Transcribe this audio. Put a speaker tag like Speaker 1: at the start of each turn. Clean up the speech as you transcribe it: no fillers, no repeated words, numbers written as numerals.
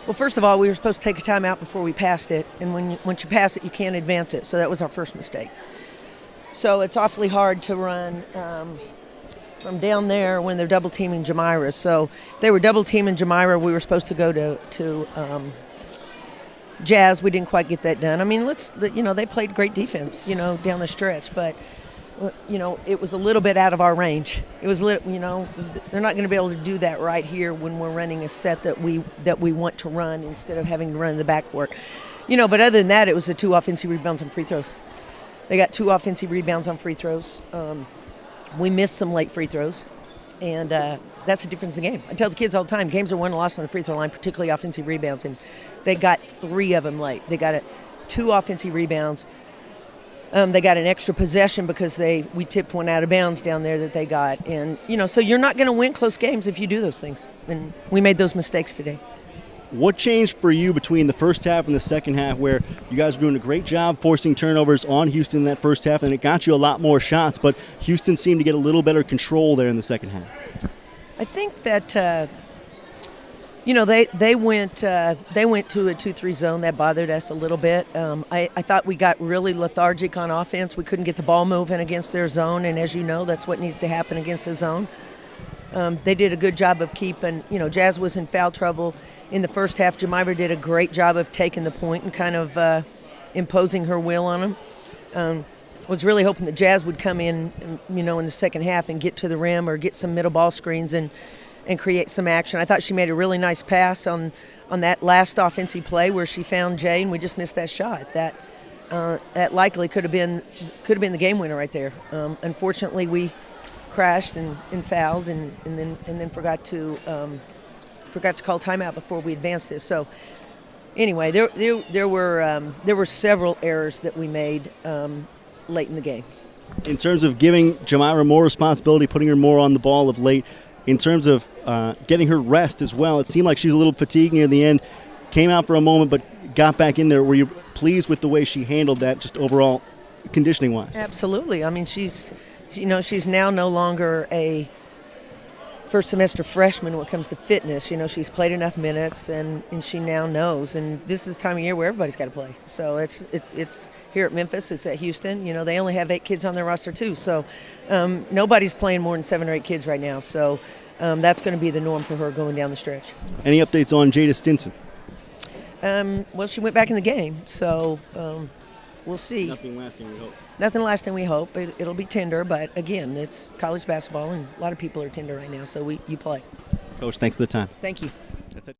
Speaker 1: Well, first of all, we were supposed to take a timeout before we passed it, and once you pass it, you can't advance it. So that was our first mistake. So it's awfully hard to run from down there when they're double teaming Jamira. So they were double teaming Jamira. We were supposed to go to Jazz. We didn't quite get that done. I mean, they played great defense, down the stretch, but it was a little bit out of our range. It was they're not going to be able to do that right here when we're running a set that we want to run instead of having to run in the backcourt. But other than that, it was the 2 offensive rebounds on free throws. They got 2 offensive rebounds on free throws. We missed some late free throws, and that's the difference in the game. I tell the kids all the time, games are won and lost on the free throw line, particularly offensive rebounds, and they got 3 of them late. They got 2 offensive rebounds. They got an extra possession because we tipped one out of bounds down there that they got. And, so you're not going to win close games if you do those things. And we made those mistakes today.
Speaker 2: What changed for you between the first half and the second half, where you guys were doing a great job forcing turnovers on Houston in that first half, and it got you a lot more shots, but Houston seemed to get a little better control there in the second half?
Speaker 1: I think that they went to a 2-3 zone. That bothered us a little bit. I thought we got really lethargic on offense. We couldn't get the ball moving against their zone, and as you know, that's what needs to happen against the zone. They did a good job of keeping, Jazz was in foul trouble in the first half. Jamira did a great job of taking the point and kind of imposing her will on them. Was really hoping that Jazz would come in, in the second half and get to the rim or get some middle ball screens and create some action. I thought she made a really nice pass on that last offensive play where she found Jay, and we just missed that shot. That likely could have been the game winner right there. Unfortunately, we crashed and fouled and then forgot to call timeout before we advanced this. So anyway, there were several errors that we made late in the game.
Speaker 2: In terms of giving Jamira more responsibility, putting her more on the ball of late, in terms of getting her rest as well, it seemed like she was a little fatigued near the end, came out for a moment but got back in there. Were you pleased with the way she handled that, just overall conditioning-wise?
Speaker 1: Absolutely. I mean, she's now no longer a first semester freshman when it comes to fitness. She's played enough minutes and she now knows. And this is the time of year where everybody's got to play. So it's here at Memphis, it's at Houston. They only have 8 kids on their roster too. So nobody's playing more than 7 or 8 kids right now. So that's going to be the norm for her going down the stretch.
Speaker 2: Any updates on Jada Stinson?
Speaker 1: Well, she went back in the game. So we'll see.
Speaker 2: Nothing lasting, we hope.
Speaker 1: Nothing lasting, we hope. It'll be tender, but again, it's college basketball, and a lot of people are tender right now, so you play.
Speaker 2: Coach, thanks for the time.
Speaker 1: Thank you.
Speaker 2: That's it.